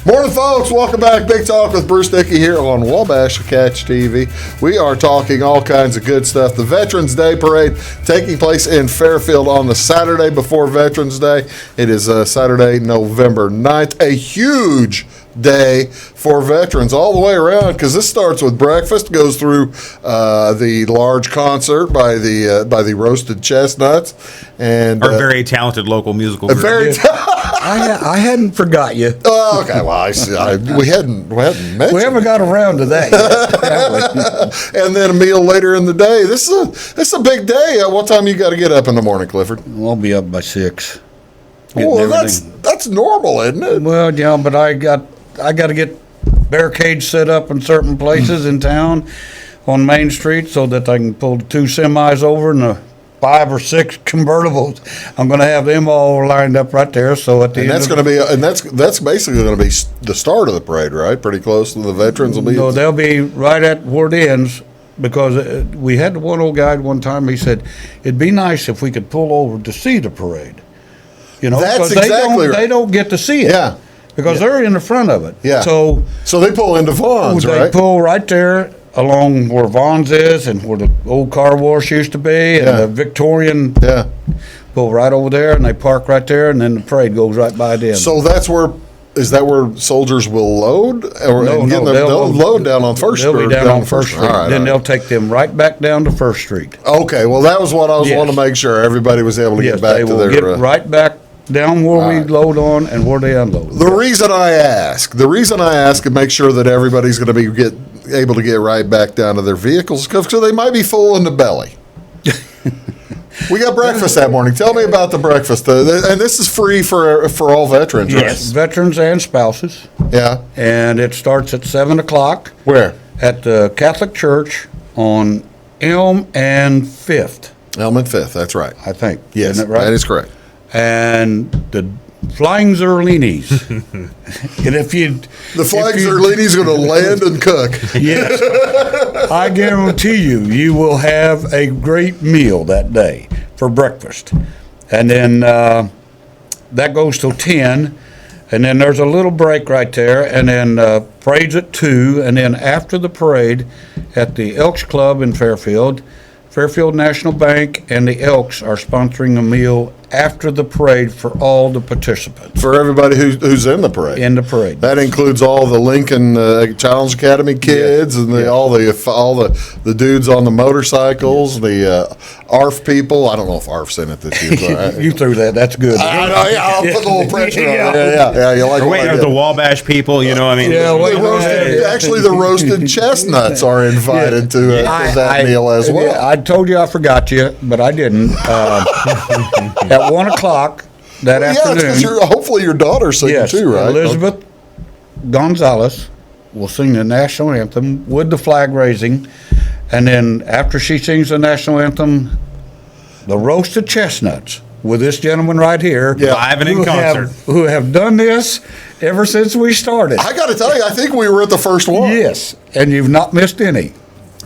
Morning, folks. Welcome back. Big Talk with Bruce Dickey here on Wabash Catch TV. We are talking all kinds of good stuff. The Veterans Day Parade taking place in Fairfield on the Saturday before Veterans Day. It is Saturday, November 9th. A huge day for veterans all the way around, because this starts with breakfast, goes through the large concert by the Roasted Chestnuts, and Our very talented local musical group. I hadn't forgot you. Oh, okay. Well, we hadn't mentioned. We haven't got around to that yet, have we? And then a meal later in the day. This is a big day. What time you got to get up in the morning, Clifford? I'll be up by 6. Well, that's normal, isn't it? Well, yeah, but I got to get barricades set up in certain places in town on Main Street so that I can pull the 2 semis over and the 5 or 6 convertibles. I'm going to have them all lined up right there. So at the and end that's going to be, and that's basically going to be the start of the parade, right? Pretty close to the veterans will be. No, they'll be right at where it ends, because we had one old guy one time. He said it'd be nice if we could pull over to see the parade. You know, that's because exactly right. They don't get to see it. Yeah. Because they're in the front of it. Yeah. So they pull into Vaughn's, they right? pull right there along where Vaughn's is and where the old car wash used to be, and the Victorian. Yeah. Pull right over there, and they park right there, and then the parade goes right by them. So is that where soldiers will load? Or No, they'll load down on First Street. They'll be down on First Street. All right, Then all they'll right. take them right back down to First Street. Okay, well, that was what I was Yes. wanting to make sure everybody was able to Yes, get back they to will their. get right back down where we right. load on and where they unload. The reason I ask and make sure that everybody's going to be able to get right back down to their vehicles, because they might be full in the belly. We got breakfast that morning. Tell me about the breakfast. And this is free for all veterans, right? Yes, veterans and spouses. Yeah. And it starts at 7 o'clock. Where? At the Catholic Church on Elm and 5th. Elm and 5th, that's right. I think. Yes, Isn't it right? that is correct. And the Flying Zerlinis. And if you... The Flying Zerlini's going to land and cook. Yes. I guarantee you will have a great meal that day for breakfast. And then that goes till 10. And then there's a little break right there. And then parade's at 2. And then after the parade at the Elks Club in Fairfield National Bank and the Elks are sponsoring a meal after the parade for all the participants. For everybody who's in the parade. In the parade. That includes all the Lincoln Challenge Academy kids, and all the dudes on the motorcycles, the ARF people. I don't know if ARF's in it this year. But You threw that. That's good. I know, yeah, I'll put a little pressure on it. Yeah, you like Or what I wait, did. the Wabash people, you know, I mean. Yeah, wait, Actually, the roasted chestnuts are invited to that meal as well. Yeah, I told you I forgot you, but I didn't. At 1 o'clock that afternoon. Yeah, because hopefully your daughter's singing yes, too, right? Elizabeth Gonzalez will sing the national anthem with the flag raising, and then after she sings the national anthem, the roasted chestnuts with this gentleman right here, Live and in concert. who have done this ever since we started. I got to tell you, I think we were at the first one. Yes, and you've not missed any.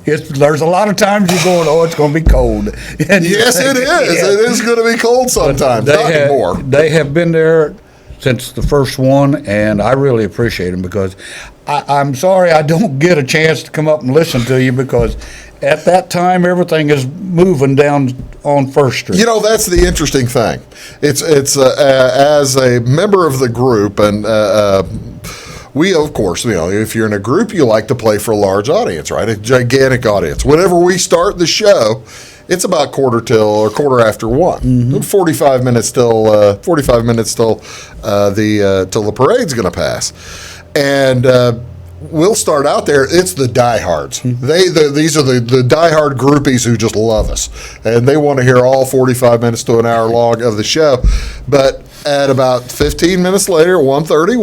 There's a lot of times you're going, oh, it's going to be cold. And Yes, it is. Yeah. It is going to be cold sometimes. Not anymore. They have been there since the first one, and I really appreciate them, because I'm sorry I don't get a chance to come up and listen to you, because at that time everything is moving down on First Street. You know, that's the interesting thing. It's as a member of the group, and we, of course, you know, if you're in a group, you like to play for a large audience, right? A gigantic audience. Whenever we start the show, it's about quarter after 1. Mm-hmm. 45 minutes till the parade's going to pass, and we'll start out there. It's the diehards. These are the diehard groupies who just love us, and they want to hear all 45 minutes to an hour long of the show. But at about 15 minutes later, 1:30,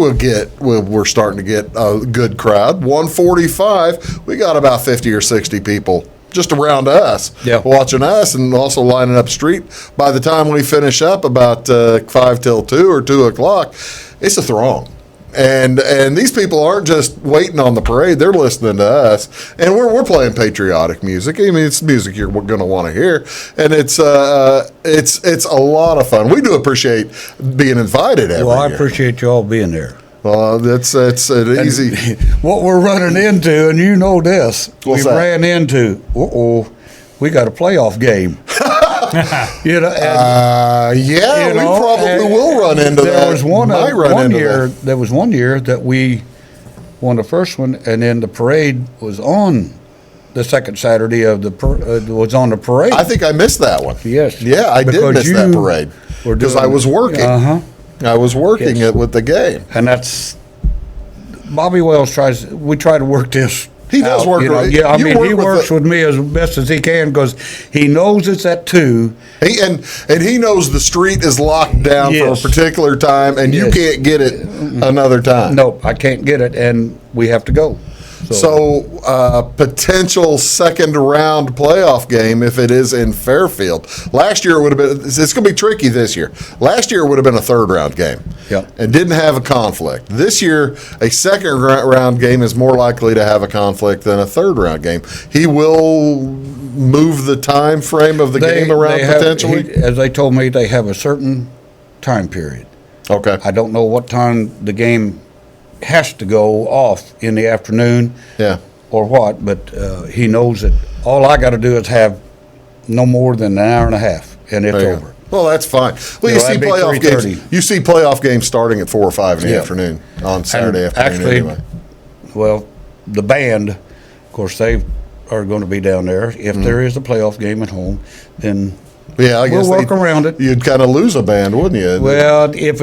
we're starting to get a good crowd. 1:45, we got about 50 or 60 people just around us, watching us, and also lining up street. By the time we finish up about 5 till 2 or 2 o'clock, it's a throng. And these people aren't just waiting on the parade; they're listening to us, and we're playing patriotic music. I mean, it's music you're going to want to hear, and it's a lot of fun. We do appreciate being invited every Well, I year. appreciate you all being there. Well, it's an easy. What we're running into, and you know this, What's we that? ran into. We got a playoff game. You know, and, Yeah, you we know, probably and will run into there that. was one Might run one into year. that. There was one year that we won the first one, and then the parade was on the second Saturday of was on the parade. I think I missed that one. Yes. Yeah, I did Because miss that you parade were because I doing- was working. I was working Yes. it with the game. And that's Bobby Wells we try to work this. He does out, work you know. right. Yeah, I You mean, work he with works the- with me as best as he can because he knows it's at 2. And he knows the street is locked down Yes. for a particular time, and you Yes. can't get it another time. No, I can't get it, and we have to go. So, potential second round playoff game if it is in Fairfield. Last year it would have been. It's going to be tricky this year. Last year it would have been a third round game, and didn't have a conflict. This year, a second round game is more likely to have a conflict than a third round game. He will move the time frame of the game around potentially. As they told me, they have a certain time period. Okay. I don't know what time the game has to go off in the afternoon. Yeah. Or what, but he knows that all I got to do is have no more than an hour and a half, and it's There you over. go. Well, that's fine. Well, You you know, see that'd be playoff 3:30. games. You see playoff games starting at 4 or 5 in the Yeah. afternoon on Saturday And afternoon. actually, Anyway. Well, the band, of course, they are going to be down there. If there is a playoff game at home, then Yeah, I guess we'll work around it. You'd kind of lose a band, wouldn't you? Well, if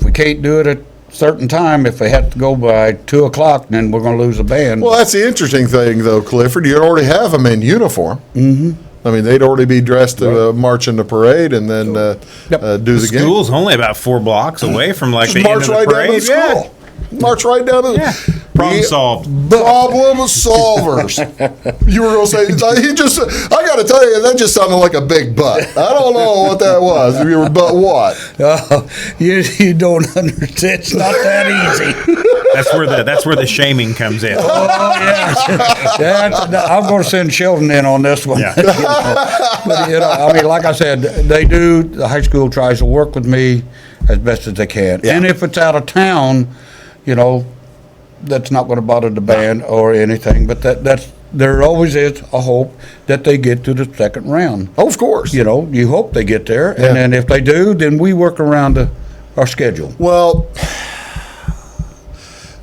we can't do it at a certain time, if they have to go by 2 o'clock, then we're going to lose a band. Well, that's the interesting thing, though, Clifford. You already have them in uniform. Mm-hmm. I mean, they'd already be dressed to march in the parade and then do the game. School's only about 4 blocks away from like Just the end march of the right down to parade. the school. March right down to the Problem solved. Problem solvers. You were going to say, I got to tell you, that just sounded like a big butt. I don't know what that was. But what? You don't understand. It's not that easy. That's where the shaming comes in. I'm going to send Sheldon in on this one. Yeah. But, I mean, like I said, the high school tries to work with me as best as they can. Yeah. And if it's out of town, that's not going to bother the band or anything. But there always is a hope that they get to the second round. Oh, of course. You hope they get there. Yeah. And then if they do, then we work around our schedule. Well,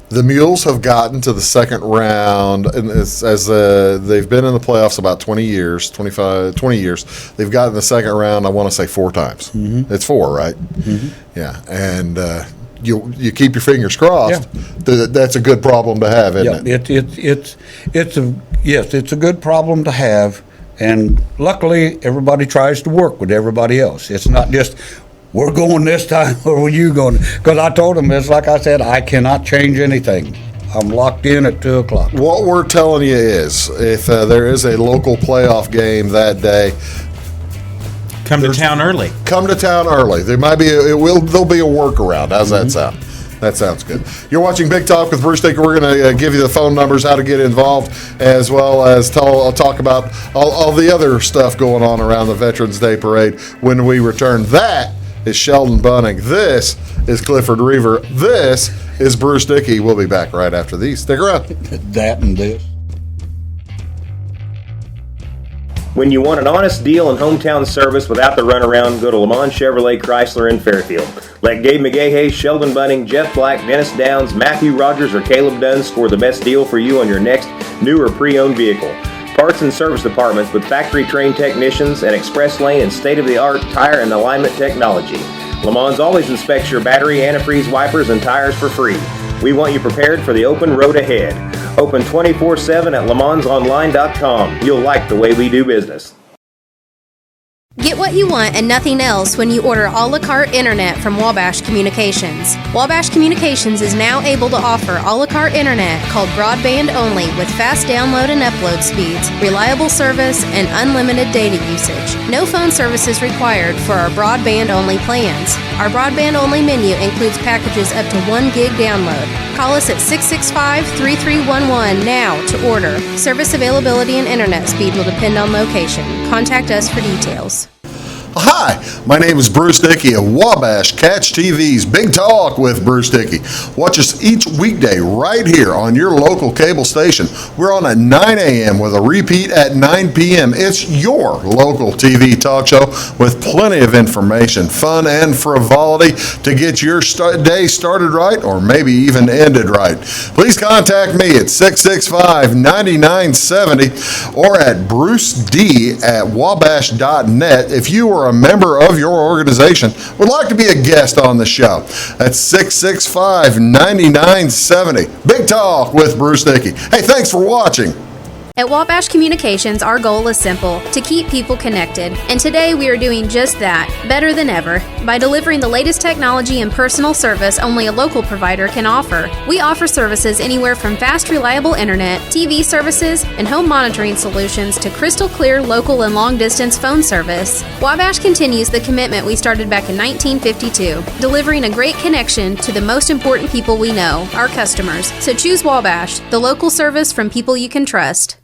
the Mules have gotten to the second round, and they've been in the playoffs about 20 years. They've gotten the second round, I want to say 4 times. Mm-hmm. It's 4, right? Mm-hmm. Yeah, and you keep your fingers crossed. Yeah. That's a good problem to have, isn't it? It's a good problem to have, and luckily everybody tries to work with everybody else. It's not just we're going this time or are you going? Because I told them, it's like I said, I cannot change anything. I'm locked in at 2 o'clock. What we're telling you is, if there is a local playoff game that day, Come to town early. Come to town early. There'll be a workaround. How's that sound? That sounds good. You're watching Big Talk with Bruce Dickey. We're going to give you the phone numbers, how to get involved, as well as talk about all the other stuff going on around the Veterans Day Parade when we return. That is Sheldon Bunting. This is Clifford Reever. This is Bruce Dickey. We'll be back right after these. Stick around. That and this. When you want an honest deal and hometown service without the runaround, go to Lamont Chevrolet Chrysler in Fairfield. Let Gabe McGahey, Sheldon Bunting, Jeff Black, Dennis Downs, Matthew Rogers, or Caleb Dunn score the best deal for you on your next new or pre-owned vehicle. Parts and service departments with factory-trained technicians and express lane and state-of-the-art tire and alignment technology. Lamont always inspects your battery, antifreeze, wipers, and tires for free. We want you prepared for the open road ahead. Open 24/7 at LeMansOnline.com. You'll like the way we do business. Get what you want and nothing else when you order a la carte internet from Wabash Communications. Wabash Communications is now able to offer a la carte internet called broadband only with fast download and upload speeds, reliable service, and unlimited data usage. No phone services required for our broadband only plans. Our broadband only menu includes packages up to 1 gig download. Call us at 665-3311 now to order. Service availability and internet speed will depend on location. Contact us for details. Hi, my name is Bruce Dickey of Wabash Catch TV's Big Talk with Bruce Dickey. Watch us each weekday right here on your local cable station. We're on at 9 a.m. with a repeat at 9 p.m. It's your local TV talk show with plenty of information, fun, and frivolity to get your day started right or maybe even ended right. Please contact me at 665-9970 or at bruced@wabash.net if you are a member of your organization would like to be a guest on the show. That's 665-9970. Big Talk with Bruce Dickey. Hey, thanks for watching. At Wabash Communications, our goal is simple, to keep people connected. And today we are doing just that, better than ever, by delivering the latest technology and personal service only a local provider can offer. We offer services anywhere from fast, reliable internet, TV services, and home monitoring solutions to crystal clear local and long-distance phone service. Wabash continues the commitment we started back in 1952, delivering a great connection to the most important people we know, our customers. So choose Wabash, the local service from people you can trust.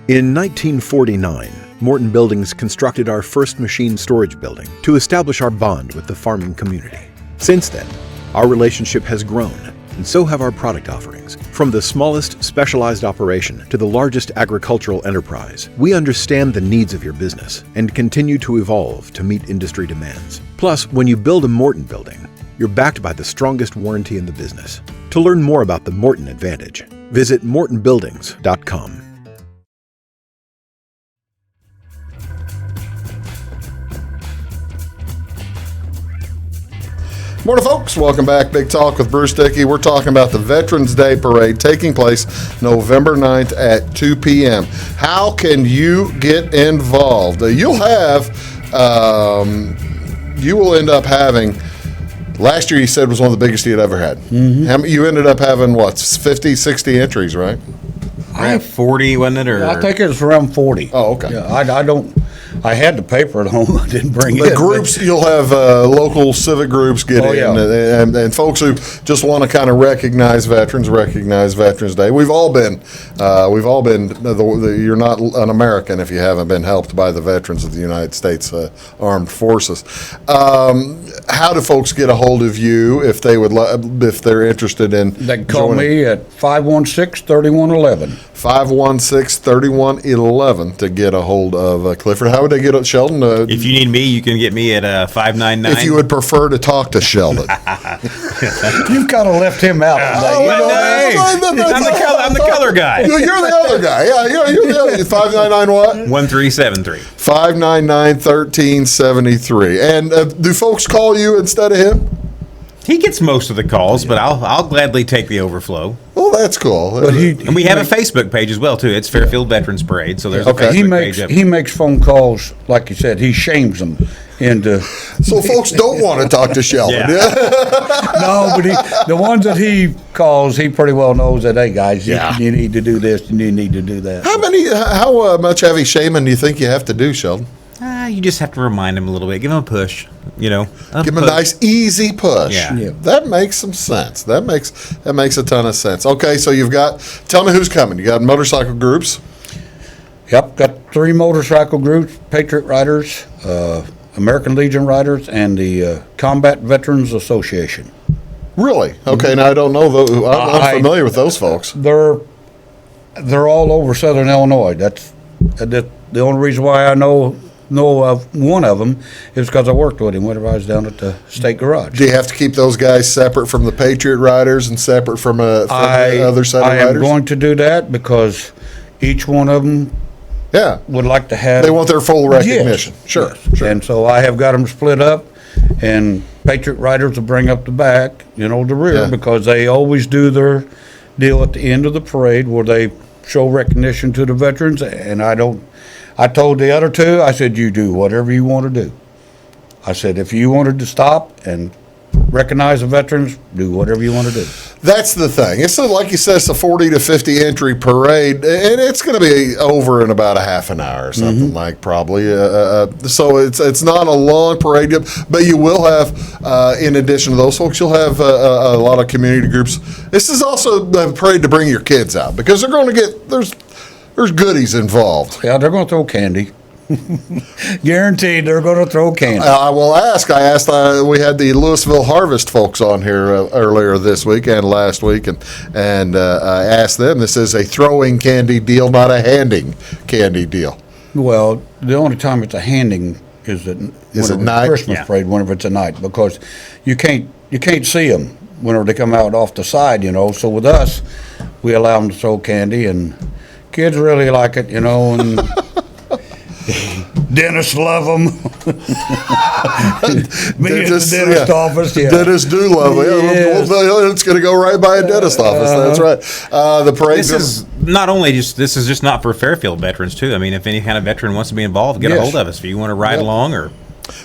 In 1949, Morton Buildings constructed our first machine storage building to establish our bond with the farming community. Since then, our relationship has grown, and so have our product offerings. From the smallest specialized operation to the largest agricultural enterprise, we understand the needs of your business and continue to evolve to meet industry demands. Plus, when you build a Morton building, you're backed by the strongest warranty in the business. To learn more about the Morton Advantage, visit mortonbuildings.com. Morning, folks. Welcome back. Big Talk with Bruce Dickey. We're talking about the Veterans Day Parade taking place November 9th at 2 p.m. How can you get involved? You will end up having, last year you said was one of the biggest you'd ever had. Mm-hmm. You ended up having, 50, 60 entries, right? I have 40, wasn't it? Or I think it was around 40. Oh, okay. Yeah, I had the paper at home. I didn't bring it. The groups, you'll have local civic groups get in, yeah. and folks who just want to kind of recognize Veterans Day. We've all been. You're not an American if you haven't been helped by the veterans of the United States Armed Forces. How do folks get a hold of you if they're interested in? They can call me at 516-3111. 516-3111 to get a hold of Clifford. How would they get at Sheldon? if you need me, you can get me at 599. If you would prefer to talk to Sheldon. You've kind of left him out today. I'm the color guy. You're the other guy. Yeah, you're the other. 599 what? 1373. 599-1373. And do folks call you instead of him? He gets most of the calls, but I'll gladly take the overflow. Well, that's cool. And we have a Facebook page as well too. It's Fairfield Veterans Parade, so there's a Facebook page. He makes phone calls, like you said. He shames them into. So folks don't want to talk to Sheldon. Yeah. No, but the ones that he calls, he pretty well knows that. Hey guys, you need to do this and you need to do that. How much heavy shaming do you think you have to do, Sheldon? You just have to remind him a little bit. Give him a push. Give him a nice, easy push. Yeah. That makes some sense. That makes a ton of sense. Okay, so tell me who's coming. You got motorcycle groups? Yep, got 3 motorcycle groups: Patriot Riders, American Legion Riders, and the Combat Veterans Association. Really? Okay, now I don't know those. I'm familiar with those folks. They're all over Southern Illinois. That's the only reason why I know of one of them is because I worked with him whenever I was down at the state garage. Do you have to keep those guys separate from the Patriot Riders and separate from the other set of riders? I am going to do that because each one of them would like to have... They want their full recognition. Yes. Sure. And so I have got them split up, and Patriot Riders will bring up the back, the rear, because they always do their deal at the end of the parade where they show recognition to the veterans, and I I told the other two, I said, you do whatever you want to do. I said, if you wanted to stop and recognize the veterans, do whatever you want to do. That's the thing. It's like you said, it's a 40 to 50 entry parade, and it's going to be over in about a half an hour or something like probably. So it's not a long parade, but you will have, in addition to those folks, you'll have a lot of community groups. This is also a parade to bring your kids out because they're going to get there's goodies involved. Yeah, they're going to throw candy. Guaranteed they're going to throw candy. I will ask. I asked. We had the Louisville Harvest folks on here earlier this week and last week, and I asked them. This is a throwing candy deal, not a handing candy deal. Well, the only time it's a handing is at night? Christmas parade, whenever it's a night, because you can't see them whenever they come out off the side, So with us, we allow them to throw candy, and kids really like it, and. Dentists love them. Dentist office, yeah. Dentists do love it. Yes. Well, it's going to go right by a dentist office. That's right. The parade. This is just not for Fairfield veterans too. I mean, if any kind of veteran wants to be involved, get a hold of us if you want to ride along or.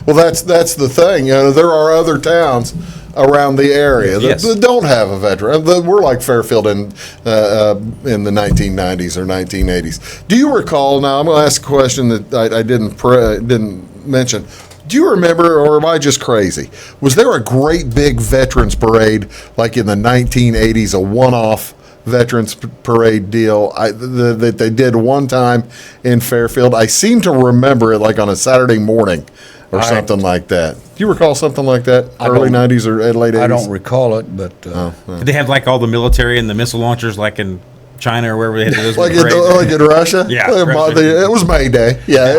Well, that's the thing. There are other towns around the area that don't have a veteran. We're like Fairfield in the 1990s or 1980s. Do you recall? Now, I'm going to ask a question that I didn't mention. Do you remember, or am I just crazy? Was there a great big veterans parade like in the 1980s, a one-off veterans parade deal that they did one time in Fairfield? I seem to remember it like on a Saturday morning. Or something like that. Do you recall something like that? Early 90s or late 80s? I don't recall it, but... Did they have like all the military and the missile launchers like in China or wherever they had those? like in Russia? Yeah. It was May Day. Yeah,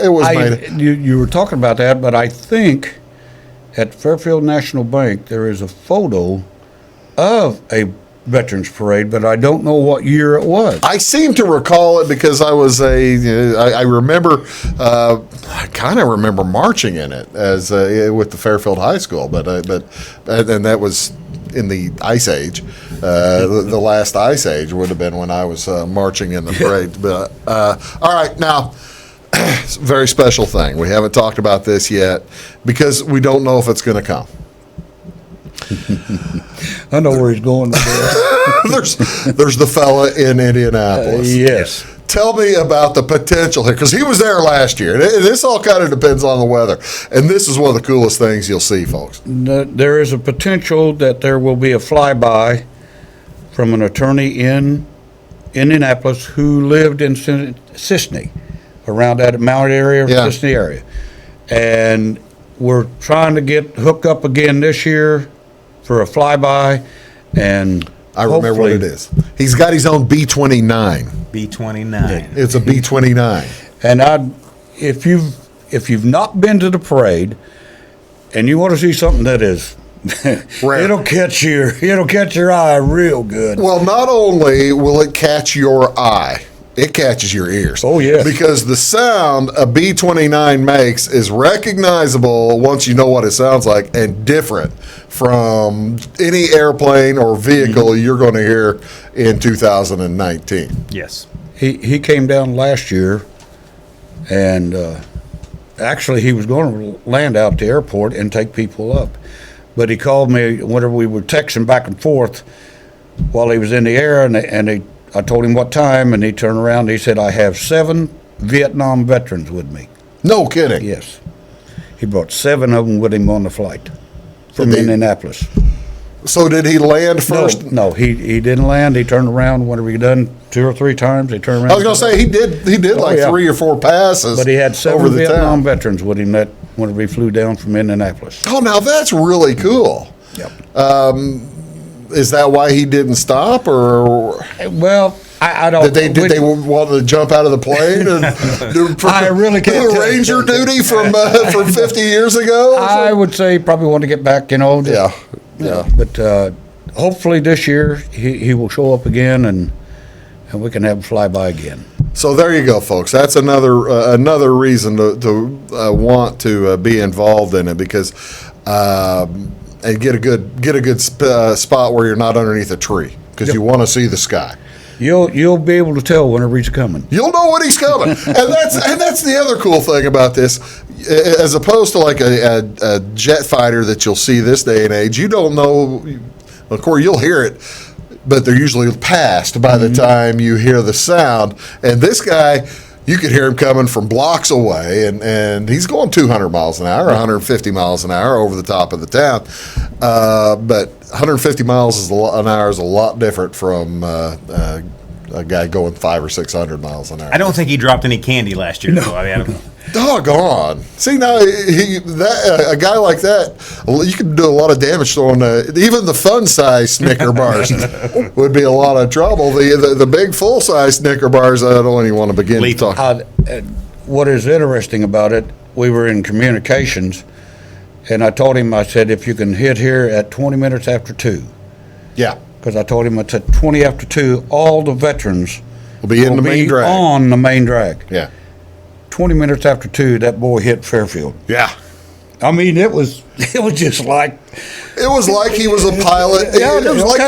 it was May Day. You were talking about that, but I think at Fairfield National Bank there is a photo of a Veterans Parade, but I don't know what year it was. I seem to recall it because I remember, I kind of remember marching in it as with the Fairfield High School, but that was in the Ice Age. The last Ice Age would have been when I was marching in the parade. But all right, now. Very special thing. We haven't talked about this yet because we don't know if it's going to come. I know where he's going with this. there's the fella in Indianapolis. Yes. Tell me about the potential here, because he was there last year. And this all kind of depends on the weather. And this is one of the coolest things you'll see, folks. There is a potential that there will be a flyby from an attorney in Indianapolis who lived in Sisney, around that Mount area, Sisney area. And we're trying to get hooked up again this year for a flyby, and I remember what it is. He's got his own B-29. B-29. It's a B-29. And if you've not been to the parade, and you want to see something that is, it'll catch your eye real good. Well, not only will it catch your eye, it catches your ears. Oh, yes. Because the sound a B-29 makes is recognizable once you know what it sounds like and different from any airplane or vehicle you're going to hear in 2019. Yes. He came down last year, and actually he was going to land out at the airport and take people up. But he called me whenever we were texting back and forth while he was in the air, and I told him what time, and he turned around and he said, I have 7 Vietnam veterans with me. No kidding. Yes. He brought 7 of them with him on the flight from Indianapolis. So did he land first? No, he didn't land. He turned around whenever he done 2 or 3 times. He turned around. I was going to say, he did like 3 or 4 passes. But he had 7 over the Vietnam town. veterans with him that whenever he flew down from Indianapolis. Oh, now that's really cool. Yep. Is that why he didn't stop, or? Well, I don't. Did they want to jump out of the plane and do I really can't tell. ranger duty from 50 years ago? I would say probably want to get back. Yeah. But hopefully this year he will show up again and we can have a flyby again. So there you go, folks. That's another reason to want to be involved in it, because and get a good spot where you're not underneath a tree, because you want to see the sky. You'll be able to tell whenever he's coming. You'll know when he's coming, and that's the other cool thing about this, as opposed to like a jet fighter that you'll see this day and age. You don't know, of course, you'll hear it, but they're usually past by the time you hear the sound. And this guy, you could hear him coming from blocks away, and he's going 200 miles an hour, 150 miles an hour over the top of the town. But 150 miles an hour is a lot different from a guy going 500 or 600 miles an hour. I don't think he dropped any candy last year. No. I don't know. Doggone. See, now, a guy like that, you can do a lot of damage throwing even the fun-size Snicker bars would be a lot of trouble. The big full-size Snicker bars, I don't even want to begin to talk. What is interesting about it, we were in communications, and I told him, I said, if you can hit here at 20 minutes after 2. Yeah. Because I told him it's at 20 after 2, all the veterans will be in the main drag. On the main drag. Yeah. 20 minutes after 2, that boy hit Fairfield. Yeah. I mean, it was just like... It was like he was a pilot. Yeah, it was like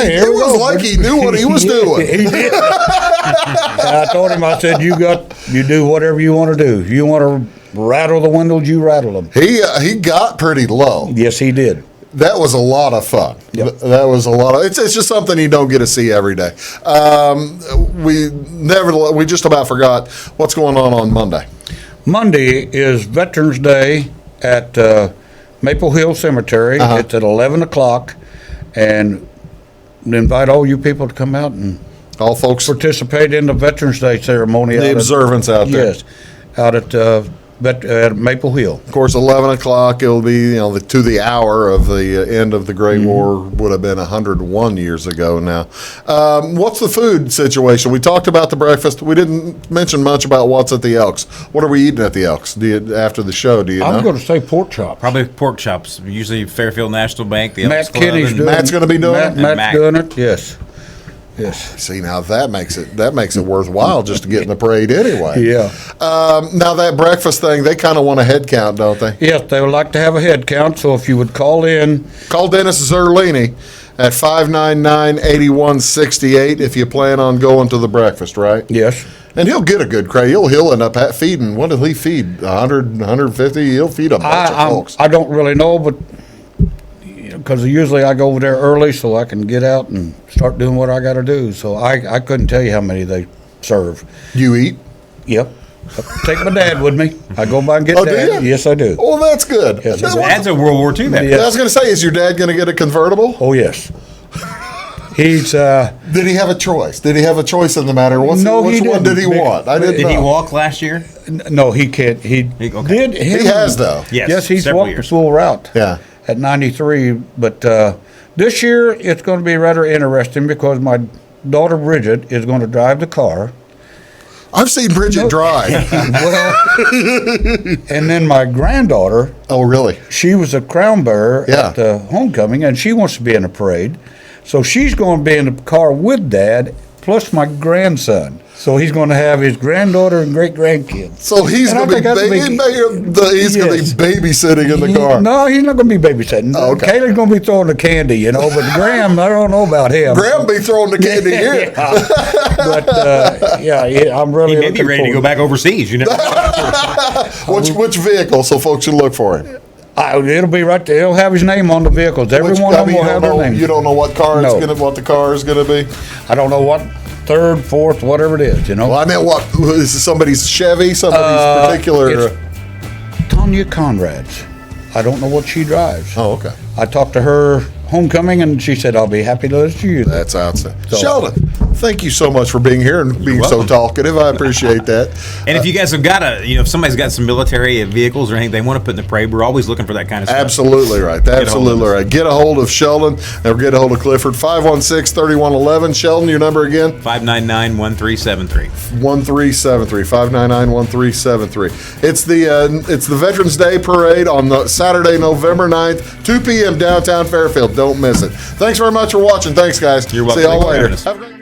he knew what he was doing. He did. And I told him, I said, you do whatever you want to do. If you want to rattle the windows, you rattle them. He got pretty low. Yes, he did. That was a lot of fun. Yep. That was a lot of. It's just something you don't get to see every day. We just about forgot what's going on Monday. Monday is Veterans Day at Maple Hill Cemetery. It's at 11 o'clock, and invite all you people to come out and all folks participate in the Veterans Day ceremony. The observance out there. Yes, out at Maple Hill. Of course, 11 o'clock, it'll be, to the hour of the end of the Great War, would have been 101 years ago now. What's the food situation? We talked about the breakfast. We didn't mention much about what's at the Elks. What are we eating at the Elks after the show? Do you know? I'm going to say pork chops. Probably pork chops. Usually Fairfield National Bank, the Matt Elks Club. Kenny's doing Matt's going to be doing it? Matt's doing it, yes. Yes. See, now that makes it worthwhile just to get in the parade anyway. Yeah. Now that breakfast thing, they kind of want a head count, don't they? Yes, they would like to have a head count. So if you would call Dennis Zerlini at 599-8168 if you plan on going to the breakfast, right? Yes. And he'll get a good crowd. He'll end up feeding. What did he feed? 100, 150? He'll feed a bunch of folks. I don't really know, but because usually I go over there early so I can get out and start doing what I got to do. So I couldn't tell you how many they serve. You eat? Yep. I take my dad with me. I go by and get Dad. Do you? Yes, I do. Oh, that's good. Yes, Dad's a World War II veteran. I was going to say, is your dad going to get a convertible? Oh, yes. He's. Did he have a choice? Did he have a choice in the matter? Which one did he want? I didn't know. Did he walk last year? No, he can't. He did. He has, though. Yes, he's walked years. the full route. Yeah. At 93, but this year it's going to be rather interesting because my daughter Bridget is going to drive the car. I've seen Bridget drive. Well, and then my granddaughter. Oh, really? She was a crown bearer at the homecoming, and she wants to be in a parade. So she's going to be in the car with Dad, plus my grandson. So he's going to have his granddaughter and great-grandkids. So he's going to be babysitting in the car. No, he's not going to be babysitting. Oh, okay. Kayla's going to be throwing the candy, but Graham, I don't know about him. Graham be throwing the candy here. But, I'm really He may be ready to go back overseas, you know. Which vehicle, so folks should look for him? It'll be right there. He'll have his name on the vehicles. Every one of them will have their name. You don't know what the car is going to be? I don't know what third, fourth, whatever it is, Well, I meant what? Is it somebody's Chevy? Somebody's particular? It's Tanya Conrad's. I don't know what she drives. Oh, okay. I talked to her homecoming, and she said, I'll be happy to listen to you. That's outstanding. Sheldon, thank you so much for being here and being so talkative. I appreciate that. And if you guys have got if somebody's got some military vehicles or anything they want to put in the parade, we're always looking for that kind of stuff. Absolutely right. Absolutely right. Get a hold of Sheldon or get a hold of Clifford. 516-3111. Sheldon, your number again? 599-1373. 599-1373. It's the Veterans Day Parade on the Saturday, November 9th, 2 p.m. downtown Fairfield. Don't miss it. Thanks very much for watching. Thanks, guys. You're welcome. See y'all later. Have a great